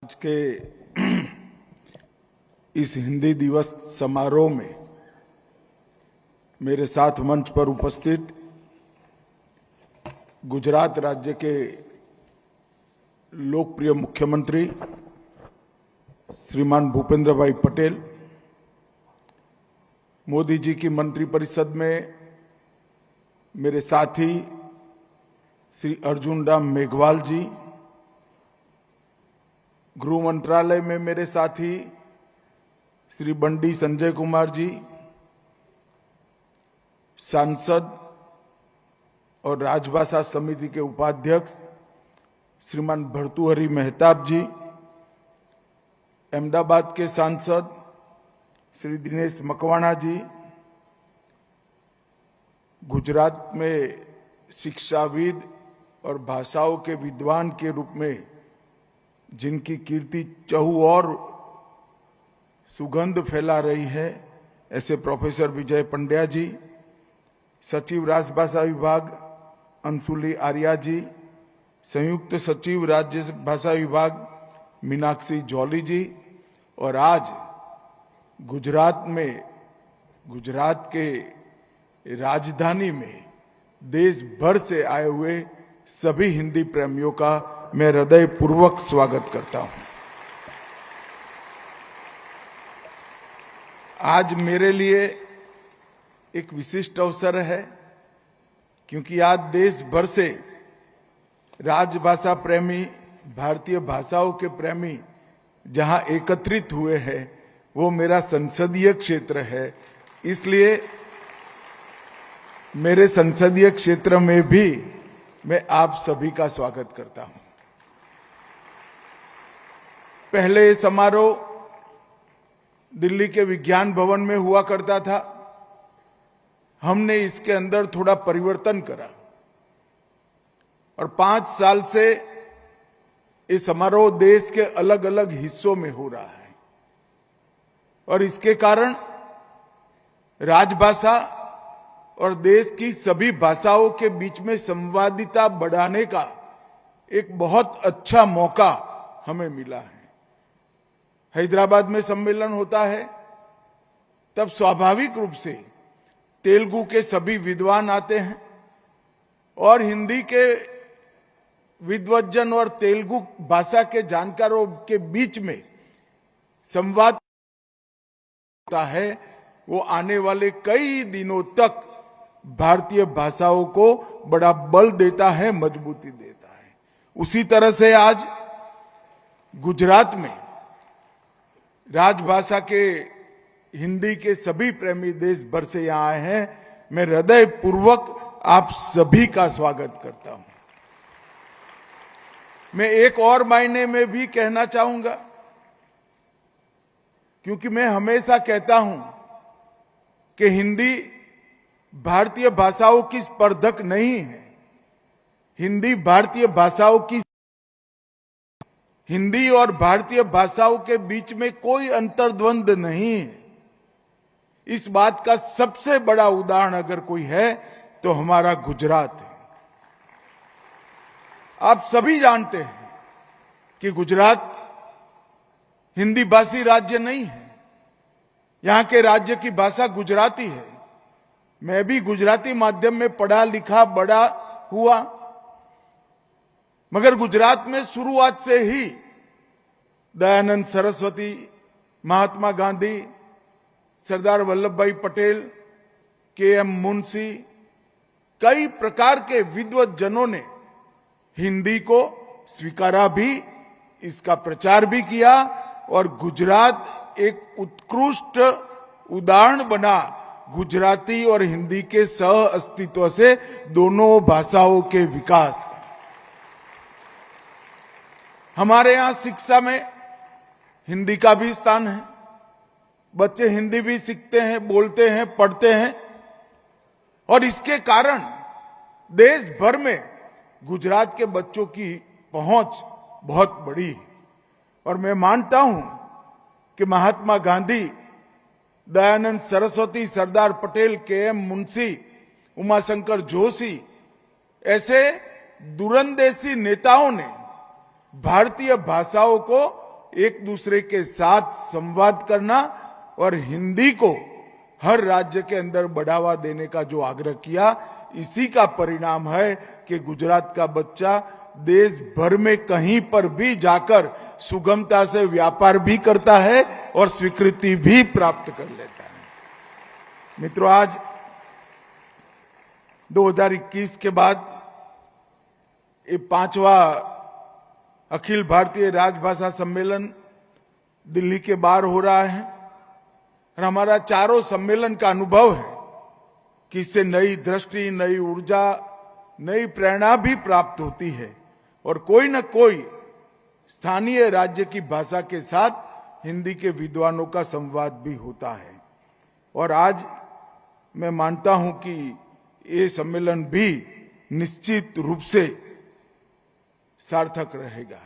आज के इस हिंदी दिवस समारोह में मेरे साथ मंच पर उपस्थित गुजरात राज्य के लोकप्रिय मुख्यमंत्री श्रीमान भूपेंद्र भाई पटेल, मोदी जी की मंत्रिपरिषद में मेरे साथी श्री अर्जुन राम मेघवाल जी, गृह मंत्रालय में मेरे साथी श्री बंडी संजय कुमार जी, सांसद और राजभाषा समिति के उपाध्यक्ष श्रीमान भर्तृहरि मेहताब जी, अहमदाबाद के सांसद श्री दिनेश मकवाणा जी, गुजरात में शिक्षाविद और भाषाओं के विद्वान के रूप में जिनकी कीर्ति चहुओर सुगंध फैला रही है, ऐसे प्रोफेसर विजय पंड्या जी, सचिव राजभाषा विभाग अंशुली आर्या जी, संयुक्त सचिव राज्य भाषा विभाग मीनाक्षी जौली जी, और आज गुजरात में, गुजरात के राजधानी में देश भर से आए हुए सभी हिंदी प्रेमियों का मैं हृदय पूर्वक स्वागत करता हूं। आज मेरे लिए एक विशिष्ट अवसर है, क्योंकि आज देश भर से राजभाषा प्रेमी, भारतीय भाषाओं के प्रेमी जहां एकत्रित हुए हैं, वो मेरा संसदीय क्षेत्र है। इसलिए मेरे संसदीय क्षेत्र में भी मैं आप सभी का स्वागत करता हूं। पहले समारोह दिल्ली के विज्ञान भवन में हुआ करता था। हमने इसके अंदर थोड़ा परिवर्तन करा और 5 साल से ये समारोह देश के अलग अलग हिस्सों में हो रहा है, और इसके कारण राजभाषा और देश की सभी भाषाओं के बीच में संवादिता बढ़ाने का एक बहुत अच्छा मौका हमें मिला है। हैदराबाद में सम्मेलन होता है, तब स्वाभाविक रूप से तेलुगु के सभी विद्वान आते हैं और हिंदी के विद्वज्जन और तेलुगु भाषा के जानकारों के बीच में संवाद होता है। वो आने वाले कई दिनों तक भारतीय भाषाओं को बड़ा बल देता है, मजबूती देता है। उसी तरह से आज गुजरात में राजभाषा के हिंदी के सभी प्रेमी देश भर से यहां आए हैं। मैं हृदय पूर्वक आप सभी का स्वागत करता हूं। मैं एक और मायने में भी कहना चाहूंगा, क्योंकि मैं हमेशा कहता हूं कि हिंदी भारतीय भाषाओं की स्पर्धक नहीं है। हिंदी भारतीय भाषाओं की, हिंदी और भारतीय भाषाओं के बीच में कोई अंतर्द्वंद नहीं है। इस बात का सबसे बड़ा उदाहरण अगर कोई है तो हमारा गुजरात है। आप सभी जानते हैं कि गुजरात हिंदी भाषी राज्य नहीं है। यहां के राज्य की भाषा गुजराती है। मैं भी गुजराती माध्यम में पढ़ा लिखा बड़ा हुआ, मगर गुजरात में शुरुआत से ही दयानंद सरस्वती, महात्मा गांधी, सरदार वल्लभ भाई पटेल, के.एम. मुंशी, कई प्रकार के विद्वज्जनों ने हिंदी को स्वीकारा भी, इसका प्रचार भी किया, और गुजरात एक उत्कृष्ट उदाहरण बना गुजराती और हिंदी के सह अस्तित्व से दोनों भाषाओं के विकास। हमारे यहां शिक्षा में हिंदी का भी स्थान है। बच्चे हिंदी भी सीखते हैं, बोलते हैं, पढ़ते हैं, और इसके कारण देश भर में गुजरात के बच्चों की पहुंच बहुत बड़ी है। और मैं मानता हूं कि महात्मा गांधी, दयानंद सरस्वती, सरदार पटेल, के.एम. मुंशी, उमाशंकर जोशी ऐसे दूरंदेशी नेताओं ने भारतीय भाषाओं को एक दूसरे के साथ संवाद करना और हिंदी को हर राज्य के अंदर बढ़ावा देने का जो आग्रह किया, इसी का परिणाम है कि गुजरात का बच्चा देश भर में कहीं पर भी जाकर सुगमता से व्यापार भी करता है और स्वीकृति भी प्राप्त कर लेता है। मित्रों, आज 2021 के बाद ये 5वां अखिल भारतीय राजभाषा सम्मेलन दिल्ली के बाहर हो रहा है और हमारा चारों सम्मेलन का अनुभव है कि इससे नई दृष्टि, नई ऊर्जा, नई प्रेरणा भी प्राप्त होती है और कोई न कोई स्थानीय राज्य की भाषा के साथ हिंदी के विद्वानों का संवाद भी होता है। और आज मैं मानता हूं कि ये सम्मेलन भी निश्चित रूप से सार्थक रहेगा।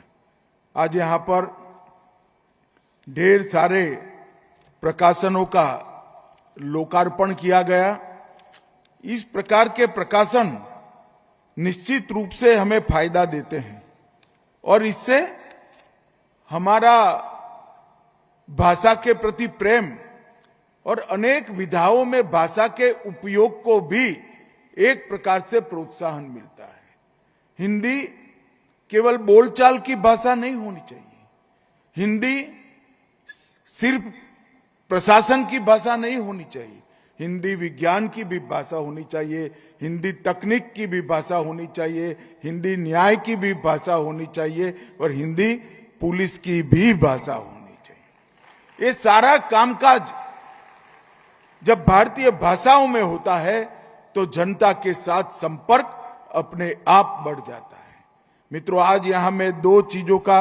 आज यहां पर ढेर सारे प्रकाशनों का लोकार्पण किया गया। इस प्रकार के प्रकाशन निश्चित रूप से हमें फायदा देते हैं और इससे हमारा भाषा के प्रति प्रेम और अनेक विधाओं में भाषा के उपयोग को भी एक प्रकार से प्रोत्साहन मिलता है। हिंदी केवल बोलचाल की भाषा नहीं होनी चाहिए, हिंदी सिर्फ प्रशासन की भाषा नहीं होनी चाहिए, हिंदी विज्ञान की भी भाषा होनी चाहिए, हिंदी तकनीक की भी भाषा होनी चाहिए, हिंदी न्याय की भी भाषा होनी चाहिए और हिंदी पुलिस की भी भाषा होनी चाहिए। ये सारा कामकाज जब भारतीय भाषाओं में होता है तो जनता के साथ संपर्क अपने आप बढ़ जाता है। मित्रों, आज यहां मैं 2 चीजों का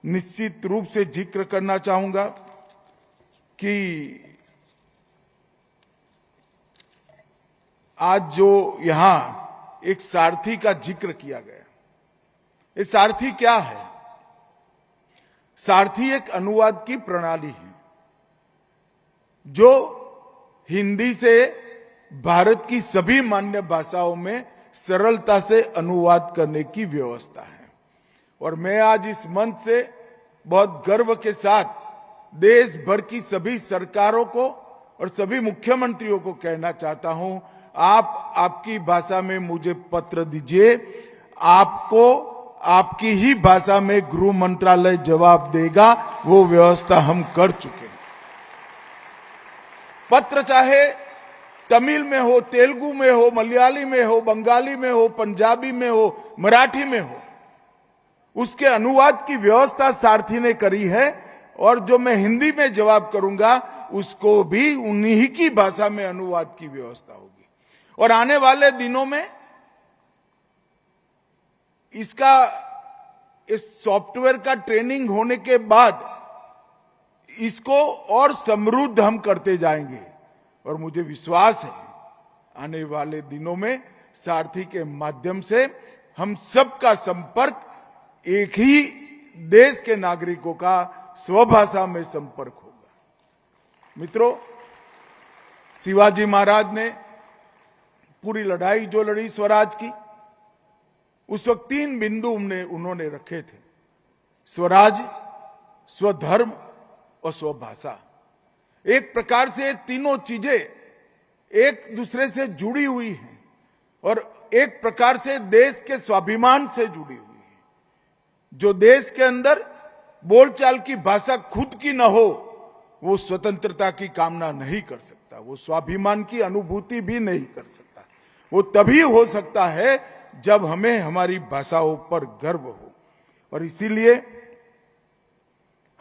निश्चित रूप से जिक्र करना चाहूंगा कि आज जो यहां एक सारथी का जिक्र किया गया, ये सारथी क्या है? सारथी एक अनुवाद की प्रणाली है जो हिंदी से भारत की सभी मान्य भाषाओं में सरलता से अनुवाद करने की व्यवस्था है। और मैं आज इस मंच से बहुत गर्व के साथ देश भर की सभी सरकारों को और सभी मुख्यमंत्रियों को कहना चाहता हूं, आप आपकी भाषा में मुझे पत्र दीजिए, आपको आपकी ही भाषा में गृह मंत्रालय जवाब देगा। वो व्यवस्था हम कर चुके हैं। पत्र चाहे तमिल में हो, तेलुगु में हो, मलयाली में हो, बंगाली में हो, पंजाबी में हो, मराठी में हो, उसके अनुवाद की व्यवस्था सारथी ने करी है और जो मैं हिंदी में जवाब करूंगा उसको भी उन्हीं की भाषा में अनुवाद की व्यवस्था होगी। और आने वाले दिनों में इसका इस सॉफ्टवेयर का ट्रेनिंग होने के बाद इसको और समृद्ध हम करते जाएंगे और मुझे विश्वास है आने वाले दिनों में सारथी के माध्यम से हम सबका संपर्क एक ही देश के नागरिकों का स्वभाषा में संपर्क होगा। मित्रों, शिवाजी महाराज ने पूरी लड़ाई जो लड़ी स्वराज की, उस वक्त 3 बिंदु उन्होंने रखे थे: स्वराज, स्वधर्म और स्वभाषा। एक प्रकार से तीनों चीजें एक दूसरे से जुड़ी हुई हैं और एक प्रकार से देश के स्वाभिमान से जुड़ी हुई है। जो देश के अंदर बोलचाल की भाषा खुद की न हो, वो स्वतंत्रता की कामना नहीं कर सकता, वो स्वाभिमान की अनुभूति भी नहीं कर सकता। वो तभी हो सकता है जब हमें हमारी भाषाओं पर गर्व हो। और इसीलिए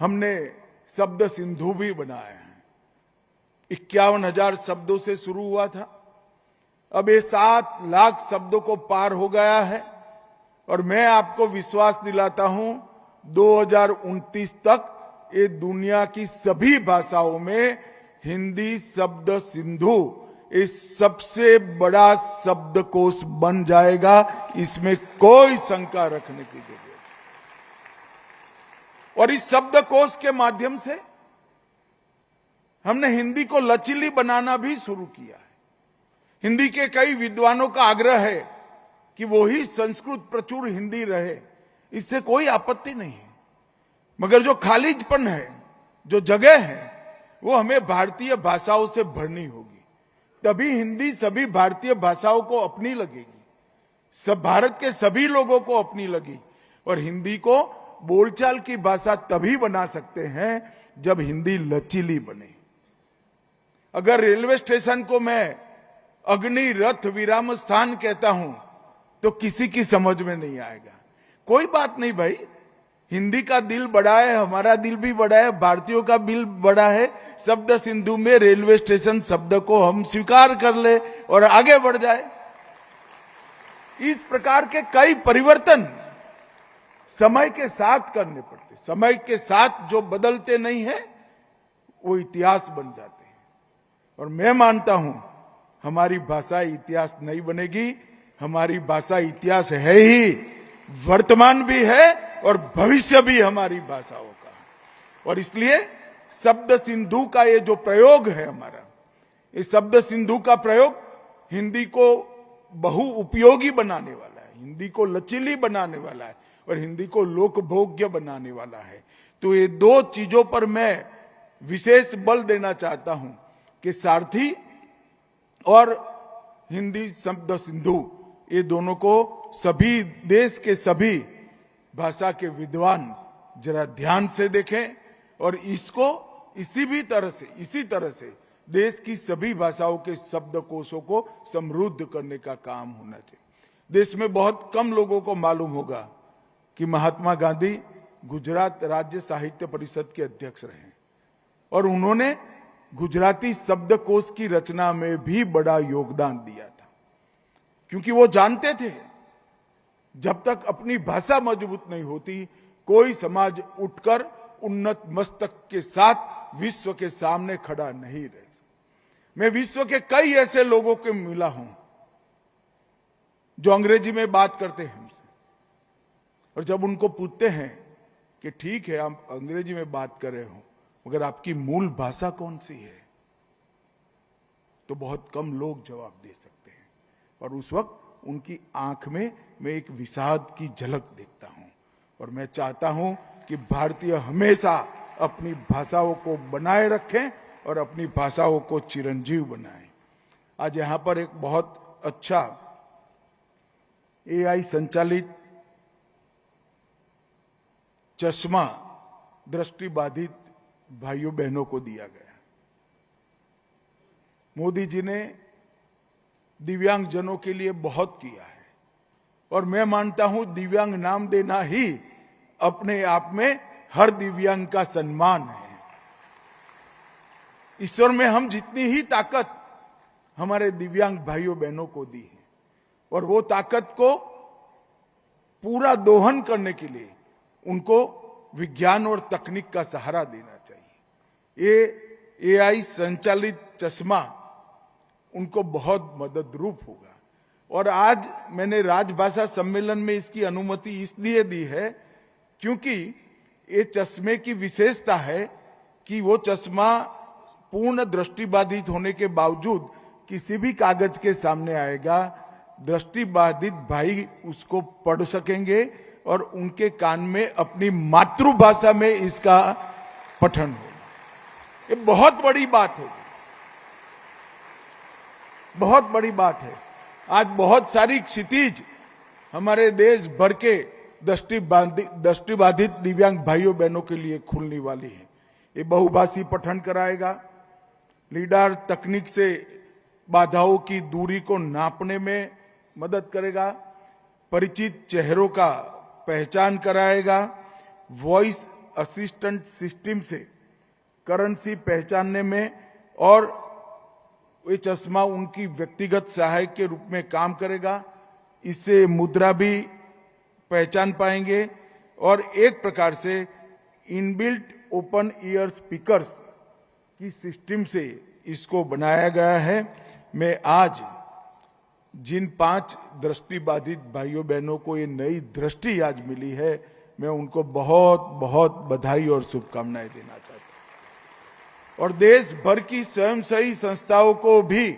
हमने शब्द सिंधु भी बनाया है। 51,000 शब्दों से शुरू हुआ था, अब ये 7 लाख शब्दों को पार हो गया है और मैं आपको विश्वास दिलाता हूं 2029 तक ये दुनिया की सभी भाषाओं में हिंदी शब्द सिंधु इस सबसे बड़ा शब्दकोश बन जाएगा। इसमें कोई शंका रखने की जरूरत नहीं। और इस शब्दकोश के माध्यम से हमने हिंदी को लचीली बनाना भी शुरू किया है। हिंदी के कई विद्वानों का आग्रह है कि वो ही संस्कृत प्रचुर हिंदी रहे, इससे कोई आपत्ति नहीं है। मगर जो खालीपन है, जो जगह है, वो हमें भारतीय भाषाओं से भरनी होगी। तभी हिंदी सभी भारतीय भाषाओं को अपनी लगेगी, सब भारत के सभी लोगों को अपनी लगी। और हिंदी को बोलचाल की भाषा तभी बना सकते हैं जब हिंदी लचीली बने। अगर रेलवे स्टेशन को मैं अग्नि रथ विराम स्थान कहता हूं तो किसी की समझ में नहीं आएगा। कोई बात नहीं भाई, हिंदी का दिल बड़ा है, हमारा दिल भी बड़ा है, भारतीयों का दिल बड़ा है। शब्द सिंधु में रेलवे स्टेशन शब्द को हम स्वीकार कर ले और आगे बढ़ जाए। इस प्रकार के कई परिवर्तन समय के साथ करने पड़ते। समय के साथ जो बदलते नहीं है वो इतिहास बन जाते हैं। और मैं मानता हूं हमारी भाषा इतिहास नहीं बनेगी, हमारी भाषा इतिहास है ही, वर्तमान भी है और भविष्य भी हमारी भाषाओं का। और इसलिए शब्द सिंधु का ये जो प्रयोग है हमारा, इस शब्द सिंधु का प्रयोग हिंदी को बहु उपयोगी बनाने वाला है, हिंदी को लचीली बनाने वाला है और हिंदी को लोकभोग्य बनाने वाला है। तो ये दो चीजों पर मैं विशेष बल देना चाहता हूं कि सारथी और हिंदी शब्द सिंधु, ये दोनों को सभी देश के सभी भाषा के विद्वान जरा ध्यान से देखें और इसको इसी तरह से देश की सभी भाषाओं के शब्दकोशों को समृद्ध करने का काम होना चाहिए। देश में बहुत कम लोगों को मालूम होगा कि महात्मा गांधी गुजरात राज्य साहित्य परिषद के अध्यक्ष रहे और उन्होंने गुजराती शब्दकोश की रचना में भी बड़ा योगदान दिया था, क्योंकि वो जानते थे जब तक अपनी भाषा मजबूत नहीं होती कोई समाज उठकर उन्नत मस्तक के साथ विश्व के सामने खड़ा नहीं रह। मैं विश्व के कई ऐसे लोगों को मिला हूं जो अंग्रेजी में बात करते हैं हमसे, और जब उनको पूछते हैं कि ठीक है आप अंग्रेजी में बात कर रहे हो मगर आपकी मूल भाषा कौन सी है, तो बहुत कम लोग जवाब दे सकते हैं। और उस वक्त उनकी आंख में मैं एक विषाद की झलक देखता हूं। और मैं चाहता हूं कि भारतीय हमेशा अपनी भाषाओं को बनाए रखें और अपनी भाषाओं को चिरंजीव बनाएं। आज यहां पर एक बहुत अच्छा AI संचालित चश्मा दृष्टिबाधित भाइयों बहनों को दिया गया। मोदी जी ने दिव्यांग जनों के लिए बहुत किया है और मैं मानता हूं दिव्यांग नाम देना ही अपने आप में हर दिव्यांग का सम्मान है। ईश्वर में हम जितनी ही ताकत हमारे दिव्यांग भाइयों बहनों को दी है और वो ताकत को पूरा दोहन करने के लिए उनको विज्ञान और तकनीक का सहारा देना चाहिए। ये AI संचालित चश्मा उनको बहुत मददरूप होगा। और आज मैंने राजभाषा सम्मेलन में इसकी अनुमति इसलिए दी है क्योंकि ये चश्मे की विशेषता है कि वो चश्मा पूर्ण दृष्टिबाधित होने के बावजूद किसी भी कागज के सामने आएगा, दृष्टिबाधित भाई उसको पढ़ सकेंगे और उनके कान में अपनी मातृभाषा में इसका पठन होगा। ये बहुत बड़ी बात होगी, बहुत बड़ी बात है। आज बहुत सारी क्षितिज हमारे देश भर के दृष्टिबाधित दिव्यांग भाइयों बहनों के लिए खुलने वाली है। ये बहुभाषी पठन कराएगा, लीडार तकनीक से बाधाओं की दूरी को नापने में मदद करेगा, परिचित चेहरों का पहचान कराएगा, वॉइस असिस्टेंट सिस्टम से करेंसी पहचानने में, और ये चश्मा उनकी व्यक्तिगत सहायक के रूप में काम करेगा। इससे मुद्रा भी पहचान पाएंगे और एक प्रकार से इनबिल्ट ओपन ईयर स्पीकर्स की सिस्टम से इसको बनाया गया है। मैं आज जिन 5 दृष्टिबाधित भाइयों बहनों को ये नई दृष्टि आज मिली है, मैं उनको बहुत बहुत बधाई और शुभकामनाएं देना चाहता हूं। और देश भर की स्वयंसेवी संस्थाओं को भी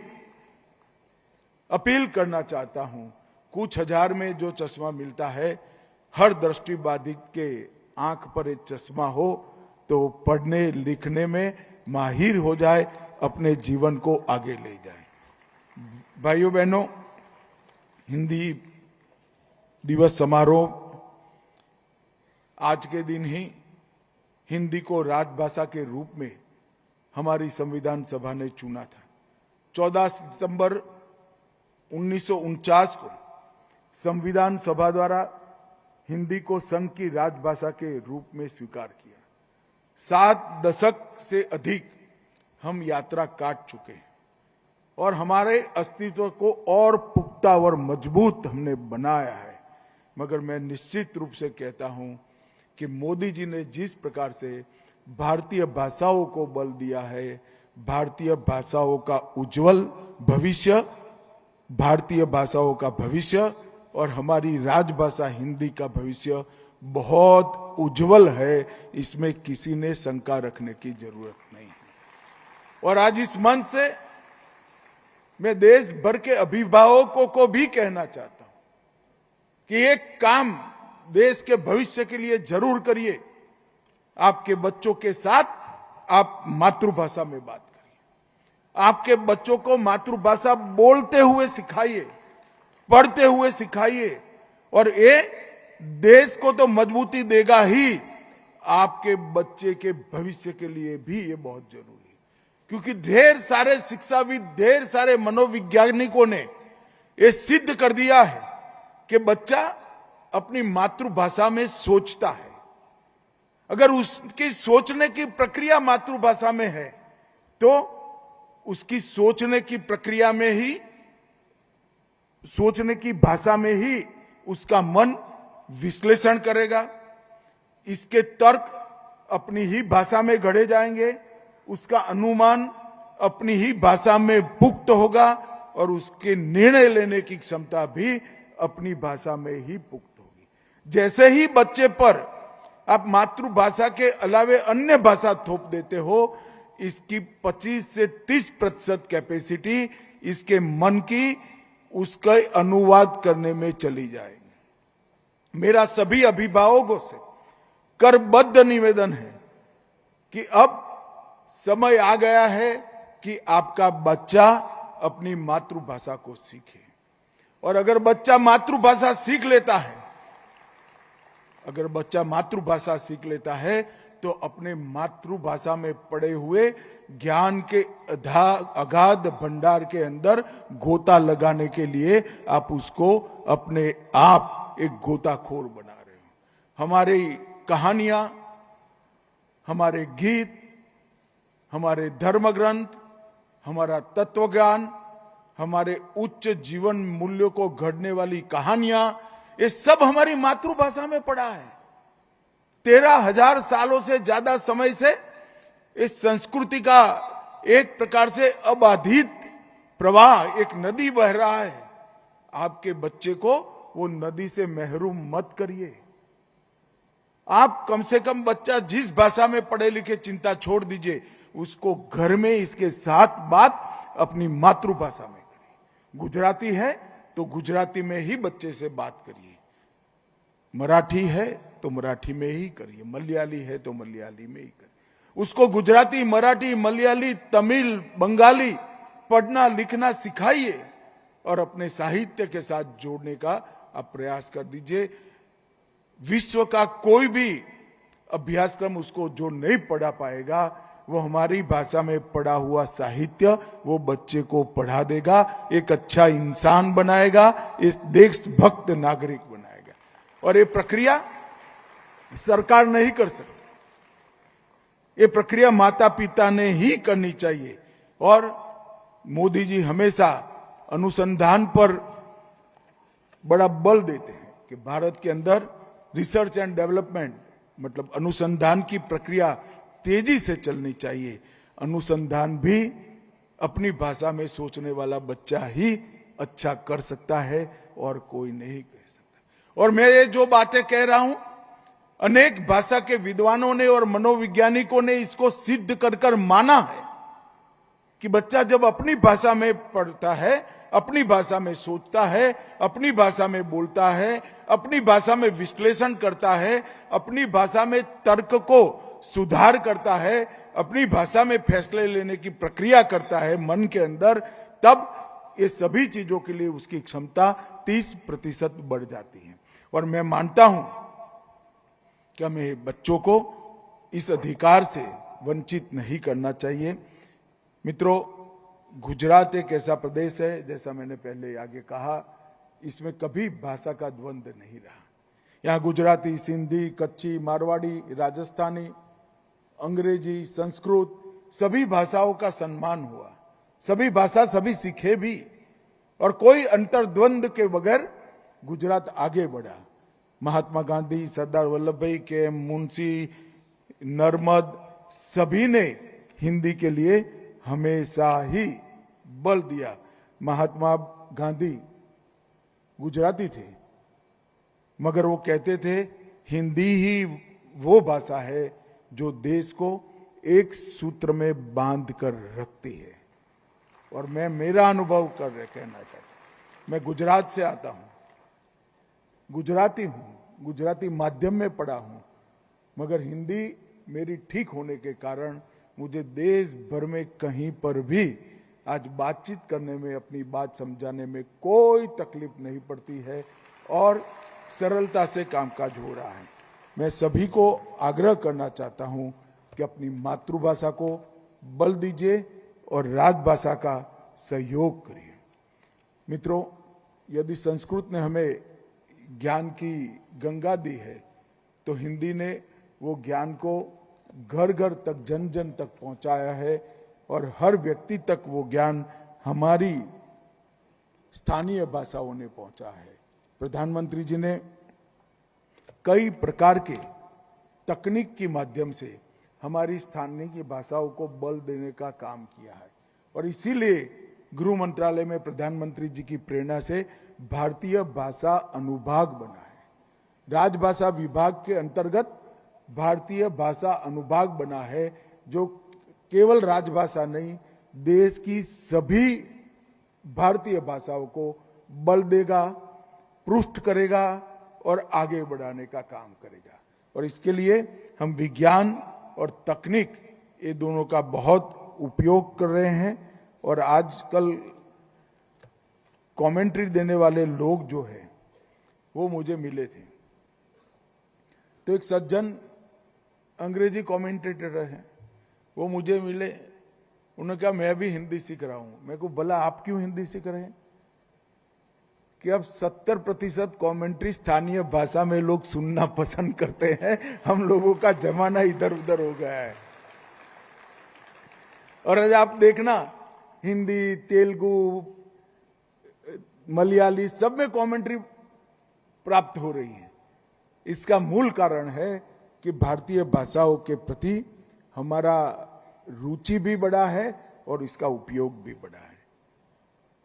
अपील करना चाहता हूं, कुछ हजार में जो चश्मा मिलता है हर दृष्टिबाधित के आंख पर एक चश्मा हो तो वो पढ़ने लिखने में माहिर हो जाए, अपने जीवन को आगे ले जाए। भाइयों बहनों, हिंदी दिवस समारोह आज के दिन ही हिंदी को राजभाषा के रूप में हमारी संविधान सभा ने चुना था। 14 सितंबर 1949 को संविधान सभा द्वारा हिंदी को संघ की राजभाषा के रूप में स्वीकार किया। 7 दशक से अधिक हम यात्रा काट चुके हैं और हमारे अस्तित्व को और पुख्ता और मजबूत हमने बनाया है। मगर मैं निश्चित रूप से कहता हूं कि मोदी जी ने जिस प्रकार से भारतीय भाषाओं को बल दिया है, भारतीय भाषाओं का उज्जवल भविष्य, भारतीय भाषाओं का भविष्य और हमारी राजभाषा हिंदी का भविष्य बहुत उज्जवल है, इसमें किसी ने शंका रखने की जरूरत नहीं है। और आज इस मंच से मैं देश भर के अभिभावकों को भी कहना चाहता हूं कि एक काम देश के भविष्य के लिए जरूर करिए। आपके बच्चों के साथ आप मातृभाषा में बात करिए, आपके बच्चों को मातृभाषा बोलते हुए सिखाइए, पढ़ते हुए सिखाइए, और ये देश को तो मजबूती देगा ही, आपके बच्चे के भविष्य के लिए भी ये बहुत जरूरी है। क्योंकि ढेर सारे शिक्षाविद, ढेर सारे मनोवैज्ञानिकों ने ये सिद्ध कर दिया है कि बच्चा अपनी मातृभाषा में सोचता है। अगर उसकी सोचने की प्रक्रिया मातृभाषा में है तो उसकी सोचने की प्रक्रिया में ही, सोचने की भाषा में ही उसका मन विश्लेषण करेगा, इसके तर्क अपनी ही भाषा में गढ़े जाएंगे, उसका अनुमान अपनी ही भाषा में पुख्त होगा और उसके निर्णय लेने की क्षमता भी अपनी भाषा में ही पुख्त होगी। जैसे ही बच्चे पर आप मातृभाषा के अलावे अन्य भाषा थोप देते हो, इसकी 25 से 30% कैपेसिटी इसके मन की उसका अनुवाद करने में चली जाएगी। मेरा सभी अभिभावकों से करबद्ध निवेदन है कि अब समय आ गया है कि आपका बच्चा अपनी मातृभाषा को सीखे। और अगर बच्चा मातृभाषा सीख लेता है, अगर बच्चा मातृभाषा सीख लेता है तो अपने मातृभाषा में पड़े हुए ज्ञान के अगाध भंडार के अंदर गोता लगाने के लिए आप उसको अपने आप एक गोताखोर बना रहे हो। हमारी कहानियां, हमारे गीत, हमारे धर्म ग्रंथ, हमारा तत्व ज्ञान, हमारे उच्च जीवन मूल्यों को गढ़ने वाली कहानियां, ये सब हमारी मातृभाषा में पड़ा है। 13,000 सालों से ज्यादा समय से इस संस्कृति का एक प्रकार से अबाधित प्रवाह, एक नदी बह रहा है। आपके बच्चे को वो नदी से महरूम मत करिए। आप कम से कम बच्चा जिस भाषा में पढ़े लिखे चिंता छोड़ दीजिए, उसको घर में इसके साथ बात अपनी मातृभाषा में करिए। गुजराती है तो गुजराती में ही बच्चे से बात करिए, मराठी है तो मराठी में ही करिए, मलयाली है तो मलयाली में ही करिए। उसको गुजराती, मराठी, मलयाली, तमिल, बंगाली पढ़ना लिखना सिखाइए और अपने साहित्य के साथ जोड़ने का आप प्रयास कर दीजिए। विश्व का कोई भी अभ्यासक्रम उसको जो नहीं पढ़ा पाएगा, वो हमारी भाषा में पढ़ा हुआ साहित्य वो बच्चे को पढ़ा देगा, एक अच्छा इंसान बनाएगा, इस देशभक्त नागरिक बनाएगा। और ये प्रक्रिया सरकार नहीं कर सकती, ये प्रक्रिया माता पिता ने ही करनी चाहिए। और मोदी जी हमेशा अनुसंधान पर बड़ा बल देते हैं कि भारत के अंदर रिसर्च एंड डेवलपमेंट, मतलब अनुसंधान की प्रक्रिया तेजी से चलनी चाहिए। अनुसंधान भी अपनी भाषा में सोचने वाला बच्चा ही अच्छा कर सकता है और कोई नहीं कह सकता। और मैं ये जो बातें कह रहा हूं, अनेक भाषा के विद्वानों ने और मनोवैज्ञानिकों ने इसको सिद्ध कर माना है कि बच्चा जब अपनी भाषा में पढ़ता है, अपनी भाषा में सोचता है, अपनी भाषा में बोलता है, अपनी भाषा में विश्लेषण करता है, अपनी भाषा में तर्क को सुधार करता है, अपनी भाषा में फैसले लेने की प्रक्रिया करता है मन के अंदर, तब ये सभी चीजों के लिए उसकी क्षमता 30% बढ़ जाती है। और मैं मानता हूं कि हमें बच्चों को इस अधिकार से वंचित नहीं करना चाहिए। मित्रों, गुजरात एक ऐसा प्रदेश है, जैसा मैंने पहले आगे कहा, इसमें कभी भाषा का द्वंद्व नहीं रहा। यहाँ गुजराती, सिंधी, कच्ची, मारवाड़ी, राजस्थानी, अंग्रेजी, संस्कृत, सभी भाषाओं का सम्मान हुआ, सभी भाषा सभी सीखे भी, और कोई अंतर्द्वंद के बगैर गुजरात आगे बढ़ा। महात्मा गांधी, सरदार वल्लभ भाई, के मुंशी, नर्मद, सभी ने हिंदी के लिए हमेशा ही बल दिया। महात्मा गांधी गुजराती थे, मगर वो कहते थे हिंदी ही वो भाषा है जो देश को एक सूत्र में बांध कर रखती है। और मैं मेरा अनुभव कहना चाहता हूं, मैं गुजरात से आता हूं, गुजराती हूं, गुजराती माध्यम में पढ़ा हूं, मगर हिंदी मेरी ठीक होने के कारण मुझे देश भर में कहीं पर भी आज बातचीत करने में, अपनी बात समझाने में कोई तकलीफ नहीं पड़ती है और सरलता से कामकाज हो रहा है। मैं सभी को आग्रह करना चाहता हूं कि अपनी मातृभाषा को बल दीजिए और राजभाषा का सहयोग करिए। मित्रों, यदि संस्कृत ने हमें ज्ञान की गंगा दी है, तो हिंदी ने वो ज्ञान को घर घर तक, जन जन तक पहुंचाया है, और हर व्यक्ति तक वो ज्ञान हमारी स्थानीय भाषाओं ने पहुंचा है। प्रधानमंत्री जी ने कई प्रकार के तकनीक के माध्यम से हमारी स्थानीय भाषाओं को बल देने का काम किया है, और इसीलिए गृह मंत्रालय में प्रधानमंत्री जी की प्रेरणा से भारतीय भाषा अनुभाग बना है। राजभाषा विभाग के अंतर्गत भारतीय भाषा अनुभाग बना है, जो केवल राजभाषा नहीं, देश की सभी भारतीय भाषाओं को बल देगा, पुष्ट करेगा और आगे बढ़ाने का काम करेगा। और इसके लिए हम विज्ञान और तकनीक, ये दोनों का बहुत उपयोग कर रहे हैं। और आजकल कमेंट्री देने वाले लोग जो है वो मुझे मिले थे, तो एक सज्जन अंग्रेजी कमेंटेटर है, वो मुझे मिले, उन्होंने कहा मैं भी हिंदी सीख रहा हूं। मैं को भला आप क्यों हिंदी सीख रहे हैं? कि अब 70% कमेंट्री स्थानीय भाषा में लोग सुनना पसंद करते हैं। हम लोगों का जमाना इधर उधर हो गया है। और आज आप देखना, हिंदी, तेलुगु, मलयाली, सब में कमेंट्री प्राप्त हो रही है। इसका मूल कारण है कि भारतीय भाषाओं के प्रति हमारा रुचि भी बढ़ा है और इसका उपयोग भी बढ़ा है।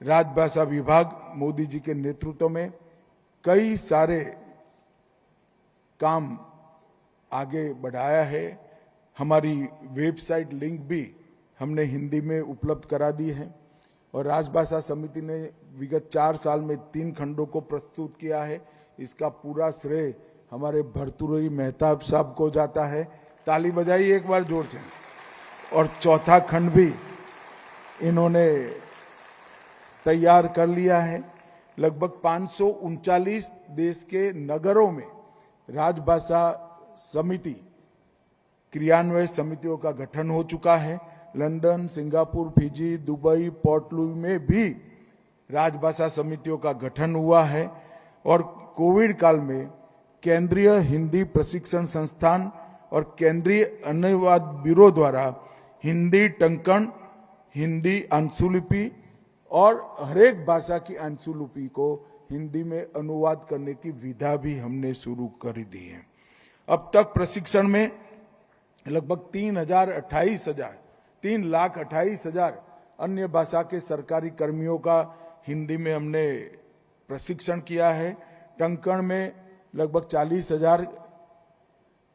राजभाषा विभाग मोदी जी के नेतृत्व में कई सारे काम आगे बढ़ाया है। हमारी वेबसाइट लिंक भी हमने हिंदी में उपलब्ध करा दी है, और राजभाषा समिति ने विगत 4 साल में 3 खंडों को प्रस्तुत किया है। इसका पूरा श्रेय हमारे भर्तृहरि मेहताब साहब को जाता है। ताली बजाइए एक बार जोर से। और चौथा खंड भी इन्होंने तैयार कर लिया है। लगभग 539 देश के नगरों में राजभाषा समिति, क्रियान्वयन समितियों का गठन हो चुका है। London, Singapore, Fiji, Dubai, port Louis में भी राजभाषा समितियों का गठन हुआ है। और कोविड काल में केंद्रीय हिंदी प्रशिक्षण संस्थान और केंद्रीय अनुवाद ब्यूरो द्वारा हिंदी टंकण, हिंदी अंशुलिपि और हरेक भाषा की अंशुलिपि को हिंदी में अनुवाद करने की विधा भी हमने शुरू कर दी है। अब तक प्रशिक्षण में लगभग 3,28,000 अन्य भाषा के सरकारी कर्मियों का हिंदी में हमने प्रशिक्षण किया है। टंकण में लगभग 40,000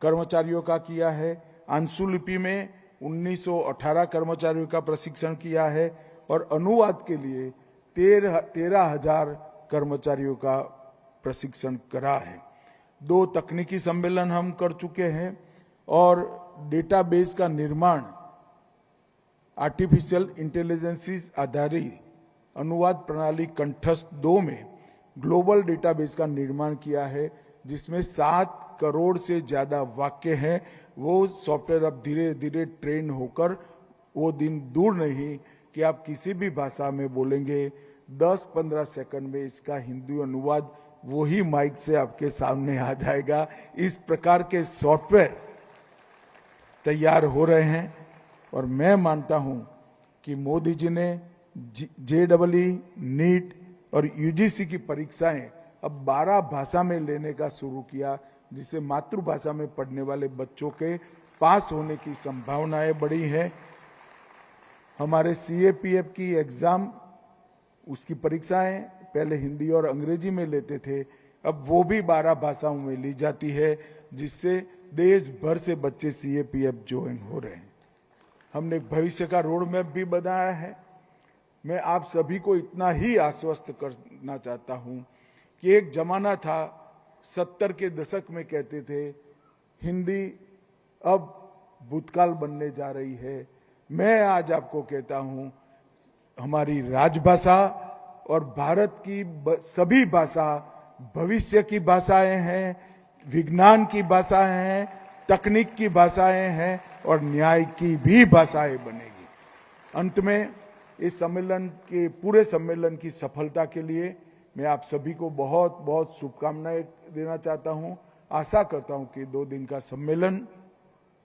कर्मचारियों का किया है। अंशुलिपि में 1918 कर्मचारियों का प्रशिक्षण किया है और अनुवाद के लिए 13,000 कर्मचारियों का प्रशिक्षण करा है। 2 तकनीकी सम्मेलन हम कर चुके हैं और डेटाबेस का निर्माण आर्टिफिशियल इंटेलिजेंस आधारित अनुवाद प्रणाली कंठस्थ 2 में ग्लोबल डेटाबेस का निर्माण किया है, जिसमें 7 करोड़ से ज्यादा वाक्य हैं। वो सॉफ्टवेयर अब धीरे धीरे ट्रेन होकर, वो दिन दूर नहीं कि आप किसी भी भाषा में बोलेंगे 10-15 सेकंड में इसका हिंदी अनुवाद वही माइक से आपके सामने आ जाएगा। इस प्रकार के सॉफ्टवेयर तैयार हो रहे हैं और मैं मानता हूं कि मोदी जी ने JEE, नीट और UGC की परीक्षाएं अब 12 भाषा में लेने का शुरू किया, जिससे मातृभाषा में पढ़ने वाले बच्चों के पास होने की संभावनाएं बढ़ी है। हमारे CAPF की एग्जाम, उसकी परीक्षाएं पहले हिंदी और अंग्रेजी में लेते थे, अब वो भी 12 भाषाओं में ली जाती है, जिससे देश भर से बच्चे CAPF ज्वाइन हो रहे हैं। हमने भविष्य का रोड मैप भी बनाया है। मैं आप सभी को इतना ही आश्वस्त करना चाहता हूं कि एक जमाना था 70 के दशक में कहते थे हिंदी अब भूतकाल बनने जा रही है। मैं आज आपको कहता हूं हमारी राजभाषा और भारत की सभी भाषा भविष्य की भाषाएं हैं, विज्ञान की भाषाएं हैं, तकनीक की भाषाएं हैं और न्याय की भी भाषाएं बनेगी। अंत में इस सम्मेलन के पूरे सम्मेलन की सफलता के लिए मैं आप सभी को बहुत बहुत शुभकामनाएं देना चाहता हूं। आशा करता हूं कि 2 दिन का सम्मेलन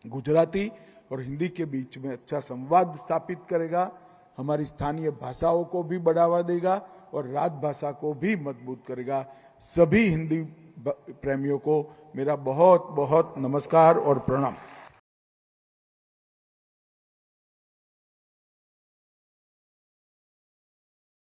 गुजराती और हिंदी के बीच में अच्छा संवाद स्थापित करेगा, हमारी स्थानीय भाषाओं को भी बढ़ावा देगा और राजभाषा को भी मजबूत करेगा। सभी हिंदी प्रेमियों को मेरा बहुत बहुत नमस्कार और प्रणाम।